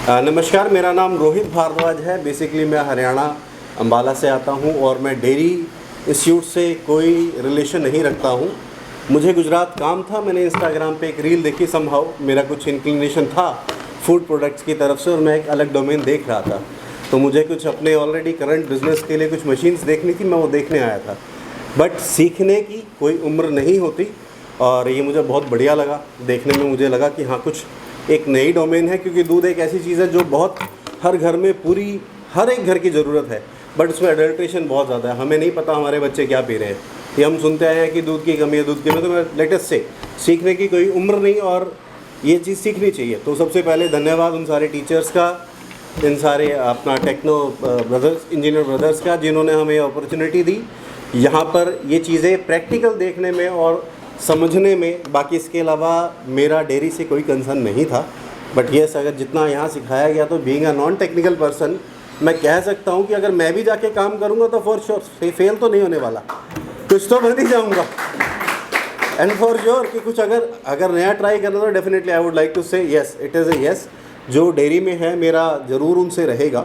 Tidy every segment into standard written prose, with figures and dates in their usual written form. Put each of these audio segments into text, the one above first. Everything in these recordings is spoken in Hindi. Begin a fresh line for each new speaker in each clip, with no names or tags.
नमस्कार, मेरा नाम रोहित भारद्वाज है। बेसिकली मैं हरियाणा अम्बाला से आता हूं और मैं डेयरी इंस्टीट्यूट से कोई रिलेशन नहीं रखता हूं। मुझे गुजरात काम था, मैंने इंस्टाग्राम पे एक रील देखी, समहाउ मेरा कुछ इंक्लिनेशन था फूड प्रोडक्ट्स की तरफ से और मैं एक अलग डोमेन देख रहा था। तो मुझे कुछ अपने ऑलरेडी करंट बिजनेस के लिए कुछ मशीन्स देखनी थी, मैं वो देखने आया था। बट सीखने की कोई उम्र नहीं होती और ये मुझे बहुत बढ़िया लगा। देखने में मुझे लगा कि हाँ, कुछ एक नई डोमेन है, क्योंकि दूध एक ऐसी चीज़ है जो बहुत हर घर में, पूरी हर एक घर की ज़रूरत है, बट उसमें एडल्ट्रेशन बहुत ज़्यादा है। हमें नहीं पता हमारे बच्चे क्या पी रहे हैं। ये हम सुनते आए हैं कि दूध की कमी है, दूध की कमी। तो मैं लेटेस्ट से सीखने की कोई उम्र नहीं और ये चीज़ सीखनी चाहिए। तो सबसे पहले धन्यवाद उन सारे टीचर्स का, इन सारे अपना टेक्नो ब्रदर्स, इंजीनियर ब्रदर्स का, जिन्होंने हमें अपॉर्चुनिटी दी यहाँ पर ये चीज़ें प्रैक्टिकल देखने में और समझने में। बाकी इसके अलावा मेरा डेयरी से कोई कंसर्न नहीं था, बट येस, अगर जितना यहाँ सिखाया गया तो being a non technical person मैं कह सकता हूँ कि अगर मैं भी जाके काम करूँगा तो फॉर श्योर फेल तो नहीं होने वाला, कुछ तो बन ही जाऊँगा। एंड फॉर श्योर कि कुछ अगर नया ट्राई करना तो definitely I would like to say yes, it is a yes. जो डेयरी में है, मेरा ज़रूर उनसे रहेगा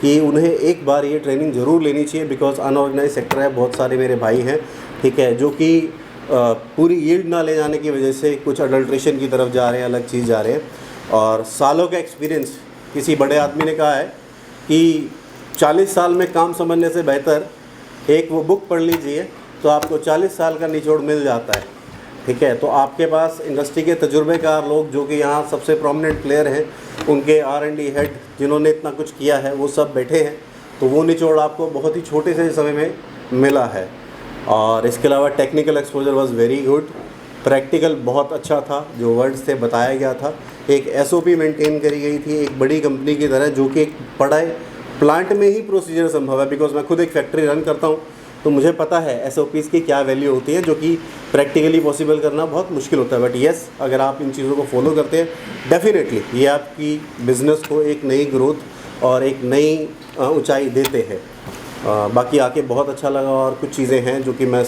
कि उन्हें एक बार ये ट्रेनिंग ज़रूर लेनी चाहिए, बिकॉज अनऑर्गेनाइज सेक्टर है। बहुत सारे मेरे भाई हैं, ठीक है, जो कि पूरी यील्ड ना ले जाने की वजह से कुछ अडल्ट्रेशन की तरफ जा रहे हैं, अलग चीज़ जा रहे हैं। और सालों का एक्सपीरियंस, किसी बड़े आदमी ने कहा है कि 40 साल में काम समझने से बेहतर एक वो बुक पढ़ लीजिए तो आपको 40 साल का निचोड़ मिल जाता है, ठीक है। तो आपके पास इंडस्ट्री के तजुर्बेकार लोग, जो कि यहाँ सबसे प्रोमिनेंट प्लेयर हैं, उनके R&D हेड जिन्होंने इतना कुछ किया है, वो सब बैठे हैं। तो वो निचोड़ आपको बहुत ही छोटे से समय में मिला है। और इसके अलावा technical exposure was very good, practical बहुत अच्छा था, जो वर्ड्स थे बताया गया था। एक SOP मेंटेन करी गई थी एक बड़ी कंपनी की तरह, जो कि एक बड़ा प्लांट में ही प्रोसीजर संभव है। बिकॉज मैं खुद एक फैक्ट्री रन करता हूँ, तो मुझे पता है SOPs की क्या वैल्यू होती है, जो कि प्रैक्टिकली पॉसिबल करना बहुत मुश्किल होता है। बट येस, अगर आप इन चीज़ों को फॉलो करते हैं, डेफिनेटली ये आपकी बिज़नेस को एक नई ग्रोथ और एक नई ऊंचाई देते हैं। बाकी आके बहुत अच्छा लगा और कुछ चीज़ें हैं जो कि मैं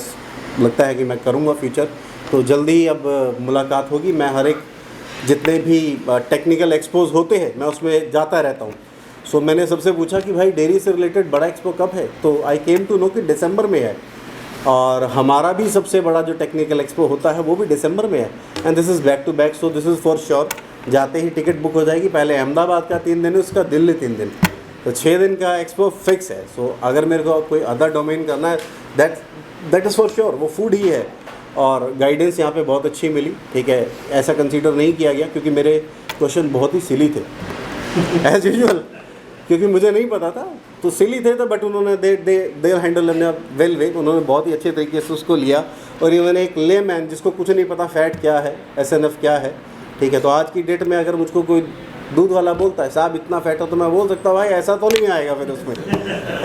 लगता है कि मैं करूँगा फ्यूचर। तो जल्दी अब मुलाकात होगी। मैं हर एक जितने भी टेक्निकल एक्सपोज होते हैं मैं उसमें जाता रहता हूँ। सो मैंने सबसे पूछा कि भाई डेयरी से रिलेटेड बड़ा एक्सपो कब है, तो आई केम टू नो कि दिसंबर में है। और हमारा भी सबसे बड़ा जो टेक्निकल एक्सपो होता है वो भी दिसंबर में है। And this is back to back, so this is for sure. जाते ही टिकट बुक हो जाएगी। पहले अहमदाबाद का 3 दिन है, उसका दिल्ली 3 दिन, तो 6 दिन का एक्सपो फिक्स है। सो अगर मेरे को कोई अदर डोमेन करना है, दैट इज़ फॉर श्योर, वो फूड ही है। और गाइडेंस यहाँ पे बहुत अच्छी मिली, ठीक है। ऐसा कंसीडर नहीं किया गया क्योंकि मेरे क्वेश्चन बहुत ही सिली थे एज यूजुअल, क्योंकि मुझे नहीं पता था, तो सिली थे। तो बट उन्होंने दे हैंडल इन वेल वे, उन्होंने बहुत ही अच्छे तरीके से उसको लिया। और ये मैंने एक ले मैन जिसको कुछ नहीं पता फैट क्या है, SNF क्या है, ठीक है। तो आज की डेट में अगर मुझको कोई दूध वाला बोलता है साहब इतना फैट हो, तो मैं बोल सकता हूँ भाई ऐसा तो नहीं आएगा फिर उसमें।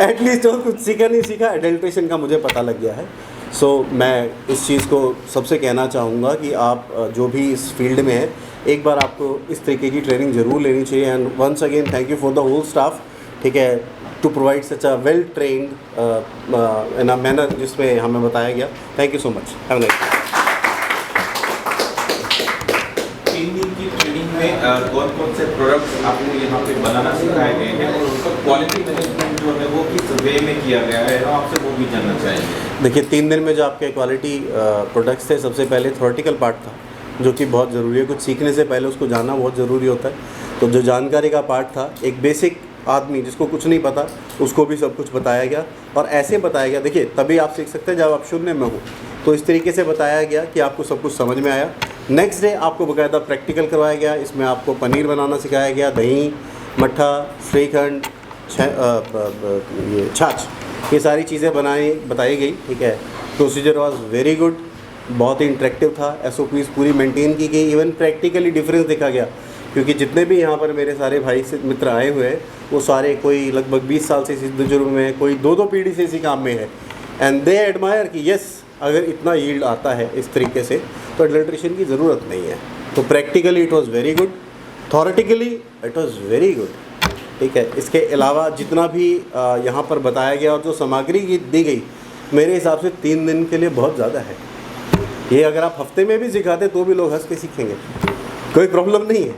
एटलीस्ट और कुछ सीखा नहीं सीखा, एडल्ट्रेशन का मुझे पता लग गया है। सो मैं इस चीज़ को सबसे कहना चाहूँगा कि आप जो भी इस फील्ड में है, एक बार आपको इस तरीके की ट्रेनिंग ज़रूर लेनी चाहिए। And once again thank you for the whole staff, ठीक है, to provide such a well trained in a manner जिसमें हमें बताया गया। Thank you so much, have a nice.
3 दिन की ट्रेनिंग में कौन कौन से प्रोडक्ट्स आपको यहाँ पे बनाना सिखाए गए हैं और उसका क्वालिटी मैनेजमेंट जो है वो किस वे में किया गया है, हम आपसे वो भी जानना चाहेंगे।
देखिए, 3 दिन में जो आपके क्वालिटी प्रोडक्ट्स थे, सबसे पहले थ्योरेटिकल पार्ट था जो कि बहुत ज़रूरी है। कुछ सीखने से पहले उसको जानना बहुत ज़रूरी होता है। तो जो जानकारी का पार्ट था, एक बेसिक आदमी जिसको कुछ नहीं पता उसको भी सब कुछ बताया गया और ऐसे बताया गया। देखिए, तभी आप सीख सकते हैं जब आप शून्य में हो। तो इस तरीके से बताया गया कि आपको सब कुछ समझ में आया। नेक्स्ट डे आपको बाकायदा प्रैक्टिकल करवाया गया। इसमें आपको पनीर बनाना सिखाया गया, दही, मट्ठा, श्रीखंड, ये छाछ, ये सारी चीज़ें बताई गई, ठीक है। प्रोसीजर वाज वेरी गुड, बहुत ही इंटरेक्टिव था। SOPs पूरी मेंटेन की गई। इवन प्रैक्टिकली डिफरेंस देखा गया, क्योंकि जितने भी यहाँ पर मेरे सारे भाई से मित्र आए हुए हैं, वो सारे कोई लगभग 20 साल से इसी तजुर्बे में है, कोई 2-2 पीढ़ी से इसी काम में है। एंड दे एडमायर कि येस, अगर इतना यील्ड आता है इस तरीके से तो एडल्ट्रेशन की ज़रूरत नहीं है। तो practically it was very good, theoretically it was very good, ठीक है। इसके अलावा जितना भी यहाँ पर बताया गया और जो सामग्री दी गई, मेरे हिसाब से 3 दिन के लिए बहुत ज़्यादा है। ये अगर आप हफ्ते में भी सिखाते तो भी लोग हंस के सीखेंगे, कोई प्रॉब्लम नहीं है।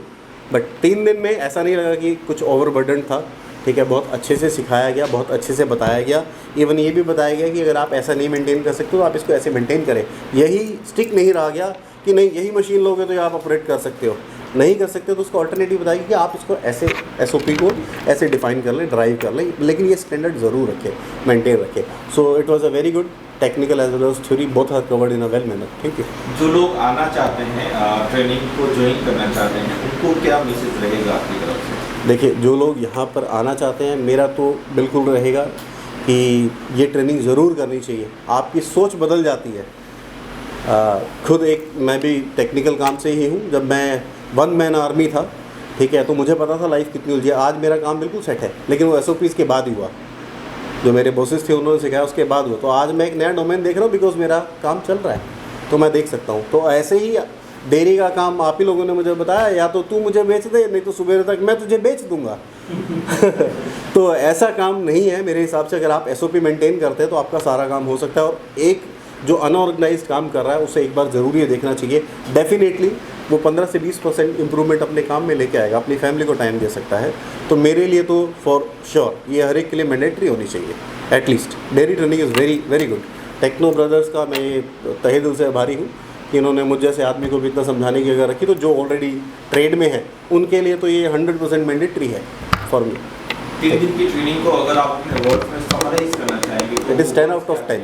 बट 3 दिन में ऐसा नहीं लगा कि कुछ ओवरबर्डन था, ठीक है। बहुत अच्छे से सिखाया गया, बहुत अच्छे से बताया गया। इवन ये भी बताया गया कि अगर आप ऐसा नहीं मेंटेन कर सकते तो आप इसको ऐसे मेंटेन करें। यही स्टिक नहीं रहा गया कि नहीं यही मशीन लोगे तो आप ऑपरेट कर सकते हो, नहीं कर सकते तो उसको अल्टरनेटिव बताएगी कि आप इसको ऐसे SOP को ऐसे डिफाइन कर लें, ड्राइव कर लें, लेकिन ये स्टैंडर्ड ज़रूर रखें, मेंटेन रखें। So it was a very good technical as well as theory, both are covered in a well manner. Thank you.
जो लोग आना चाहते हैं, ट्रेनिंग को ज्वाइन करना चाहते हैं, उनको क्या मैसेज रहेगा आपकी तरफ से?
देखिए, जो लोग यहाँ पर आना चाहते हैं, मेरा तो बिल्कुल रहेगा कि ये ट्रेनिंग ज़रूर करनी चाहिए। आपकी सोच बदल जाती है। खुद मैं भी टेक्निकल काम से ही हूँ। जब मैं 1 मैन आर्मी था, ठीक है, तो मुझे पता था लाइफ कितनी उलझी है। आज मेरा काम बिल्कुल सेट है, लेकिन वो SOPs के बाद ही हुआ। जो मेरे बॉसेस थे उन्होंने सिखाया उसके बाद हुआ। तो आज मैं एक नया डोमेन देख रहा हूँ बिकॉज मेरा काम चल रहा है, तो मैं देख सकता हूँ। तो ऐसे ही डेयरी का काम आप ही लोगों ने मुझे बताया, या तो तू मुझे बेच दे, नहीं तो सुबह तक मैं तुझे बेच दूंगा। तो ऐसा काम नहीं है मेरे हिसाब से। अगर आप SOP मेंटेन करते हैं तो आपका सारा काम हो सकता है। और एक जो अनऑर्गेनाइज्ड काम कर रहा है उसे एक बार ज़रूर ये देखना चाहिए। डेफिनेटली वो 15 से 20% इम्प्रूवमेंट अपने काम में लेके आएगा, अपनी फैमिली को टाइम दे सकता है। तो मेरे लिए तो फॉर श्योर ये हर एक के लिए मैंडेटरी होनी चाहिए। At least dairy training is very very good. Techno brothers का मैं तहे दिल से आभारी हूँ कि इन्होंने मुझ जैसे आदमी को भी इतना समझाने की अगर रखी। तो जो ऑलरेडी ट्रेड में है उनके लिए तो ये 100% मैंडेटरी है फॉर मी।
3 दिन की ट्रेनिंग को अगर आप अपने वर्ड में समराइज करना चाहेंगे तो
इट इज़ 10 आउट ऑफ 10।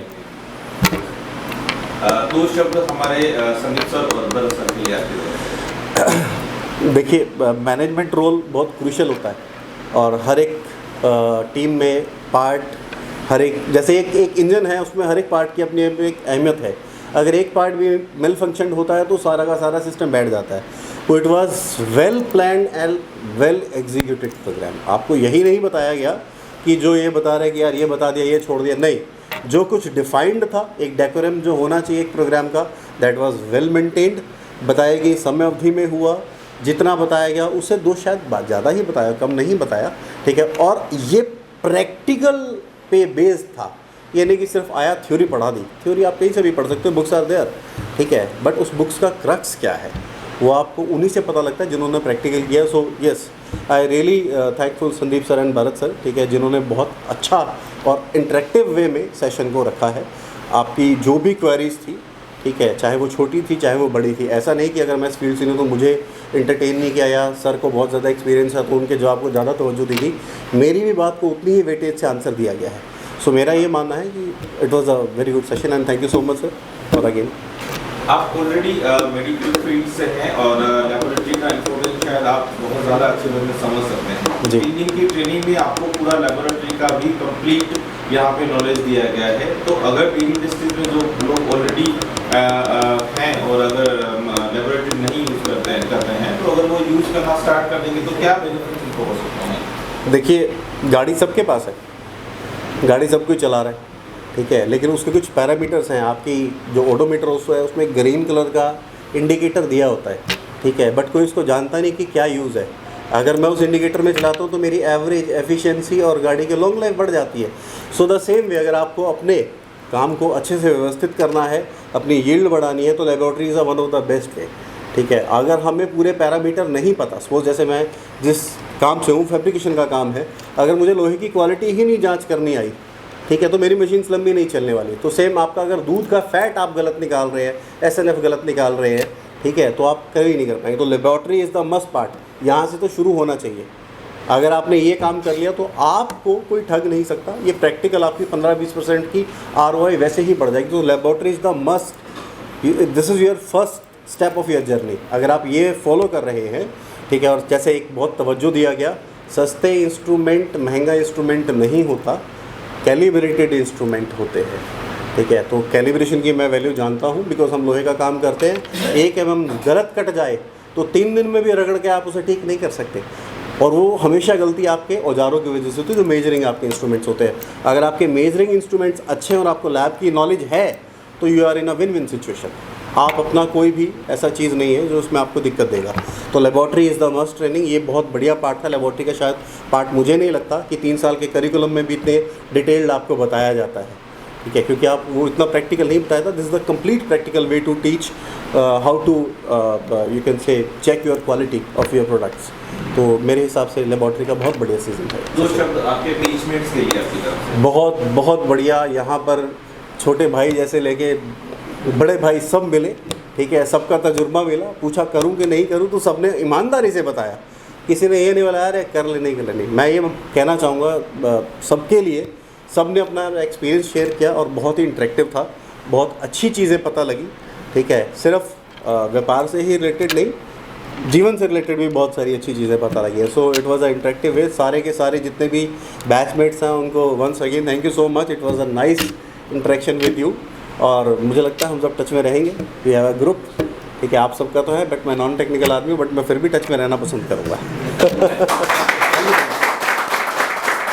2 शब्द हमारे संदीप सर और भरत सर के लिए आते हैं।
देखिए, मैनेजमेंट रोल बहुत क्रूशियल होता है और हर एक टीम में पार्ट, हर एक जैसे एक इंजन है, उसमें हर एक पार्ट की अपनी एक अहमियत है। अगर एक पार्ट भी मेल फंक्शन होता है तो सारा का सारा सिस्टम बैठ जाता है। तो it was well planned and well executed program. आपको यही नहीं बताया गया कि जो ये बता रहे कि यार ये बता दिया, ये छोड़ दिया, नहीं। जो कुछ डिफाइंड था, एक डेकोरम जो होना चाहिए एक प्रोग्राम का, दैट वाज वेल मेंटेन्ड। बताया गई समय अवधि में हुआ, जितना बताया गया उससे 2 शायद ज़्यादा ही बताया, कम नहीं बताया, ठीक है। और ये प्रैक्टिकल पे बेस्ड था, ये नहीं कि सिर्फ आया थ्योरी पढ़ा दी। थ्योरी आप कहीं से भी पढ़ सकते हो, बुक्स आर देयर, ठीक है, बट उस बुक्स का क्रक्स क्या है वो आपको उन्हीं से पता लगता है जिन्होंने प्रैक्टिकल किया। So yes, I really thankful Sandeep sir and Bharat sir, ठीक है, जिन्होंने बहुत अच्छा और इंटरेक्टिव वे में सेशन को रखा है। आपकी जो भी क्वेरीज थी, ठीक है, चाहे वो छोटी थी चाहे वो बड़ी थी, ऐसा नहीं कि अगर मैं इस फील्ड से नहीं तो मुझे इंटरटेन नहीं किया या सर को बहुत ज़्यादा एक्सपीरियंस है तो उनके जवाब को ज़्यादा तवज्जो दी थी। मेरी भी बात को उतनी ही वेटेज से आंसर दिया गया है। सो मेरा ये मानना है कि it was a very good session and thank you so much sir. और अगेन
आप ऑलरेडी मेडिकल फील्ड से हैं और लेबोरेटरी का इन्फॉर्मेशन शायद आप बहुत ज़्यादा अच्छे ढंग से समझ सकते हैं।
जी।
3 दिन की ट्रेनिंग में आपको पूरा लेबोरेटरी का भी कंप्लीट यहाँ पे नॉलेज दिया गया है। तो अगर डेयरी इंडस्ट्रीज में जो लोग ऑलरेडी हैं और अगर लेबोरेटरी नहीं यूज़ करते हैं तो अगर वो यूज़ करना स्टार्ट कर देंगे तो क्या बेनिफिट उनको हो सकता है?
देखिए, गाड़ी सबके पास है, गाड़ी सब कोई चला रहा है, ठीक है, लेकिन उसके कुछ पैरामीटर्स हैं। आपकी जो ओडोमीटर है उसमें ग्रीन कलर का इंडिकेटर दिया होता है, ठीक है, बट कोई उसको जानता नहीं कि क्या यूज़ है। अगर मैं उस इंडिकेटर में चलाता हूँ तो मेरी एवरेज एफिशिएंसी और गाड़ी की लॉन्ग लाइफ बढ़ जाती है। सो द सेम वे अगर आपको अपने काम को अच्छे से व्यवस्थित करना है, अपनी यील्ड बढ़ानी है, तो laboratory is one of the best way, ठीक है। अगर हमें पूरे पैरामीटर नहीं पता, सपोज जैसे मैं जिस काम से हूँ फैब्रिकेशन का काम है, अगर मुझे लोहे की क्वालिटी ही नहीं जांच करनी आई, ठीक है, तो मेरी मशीन लंबी नहीं चलने वाली। तो सेम आपका अगर दूध का फैट आप गलत निकाल रहे हैं, SNF गलत निकाल रहे हैं, ठीक है, तो आप कभी नहीं कर पाएंगे। तो laboratory is the must part, यहाँ से तो शुरू होना चाहिए। अगर आपने ये काम कर लिया तो आपको कोई ठग नहीं सकता। ये प्रैक्टिकल आपकी 15-20% की ROI वैसे ही बढ़ जाएगी। तो laboratory is the must, this is your first step of your journey. अगर आप ये फॉलो कर रहे हैं, ठीक है, और जैसे एक बहुत तवज्जो दिया गया, सस्ते इंस्ट्रूमेंट महंगा इंस्ट्रूमेंट नहीं होता, कैलिब्रेटेड इंस्ट्रूमेंट होते हैं, ठीक है। तो कैलिब्रेशन की मैं वैल्यू जानता हूँ बिकॉज हम लोहे का काम करते हैं। 1 mm गलत कट जाए तो 3 दिन में भी रगड़ के आप उसे ठीक नहीं कर सकते, और वो हमेशा गलती आपके औजारों की वजह से होती है जो मेजरिंग आपके इंस्ट्रूमेंट्स होते हैं। अगर आपके मेजरिंग इंस्ट्रूमेंट्स अच्छे हैं और आपको लैब की नॉलेज है तो you are in a win win situation. आप अपना कोई भी ऐसा चीज़ नहीं है जो उसमें आपको दिक्कत देगा। तो laboratory is the must training. ये बहुत बढ़िया पार्ट था लेबोरेटरी का, शायद पार्ट मुझे नहीं लगता कि 3 साल के करिकुलम में भी इतने डिटेल्ड आपको बताया जाता है, ठीक है, क्योंकि आप वो इतना प्रैक्टिकल नहीं बताया था. This is the complete practical way to teach how to you can say check your quality of your products. तो मेरे हिसाब से लेबॉर्ट्री का बहुत बढ़िया सीज़न था.
2 शब्द आपके बेचमेंट्स के लिए आपकी तरफ से.
बहुत बहुत बढ़िया. यहाँ पर छोटे भाई जैसे लेके बड़े भाई सब मिले, ठीक है, सबका तजुर्बा मिला. पूछा करूँ कि नहीं करूँ, तो सबने ईमानदारी से बताया. किसी ने ये नहीं बोला यार कर ले नहीं कर ले नहीं. मैं ये कहना चाहूँगा सबके लिए, सब ने अपना एक्सपीरियंस शेयर किया और बहुत ही इंटरेक्टिव था. बहुत अच्छी चीज़ें पता लगी, ठीक है. सिर्फ व्यापार से ही रिलेटेड नहीं, जीवन से रिलेटेड भी बहुत सारी अच्छी चीज़ें पता लगी है. So it was a interactive way. सारे के सारे जितने भी बैचमेट्स हैं उनको once again thank you so much. It was a nice interaction with you. और मुझे लगता है हम सब टच में रहेंगे. वी हैव अ ग्रुप, ठीक है. आप सबका तो है, बट मैं नॉन टेक्निकल आदमी हूँ, बट मैं फिर भी टच में रहना पसंद करूँगा.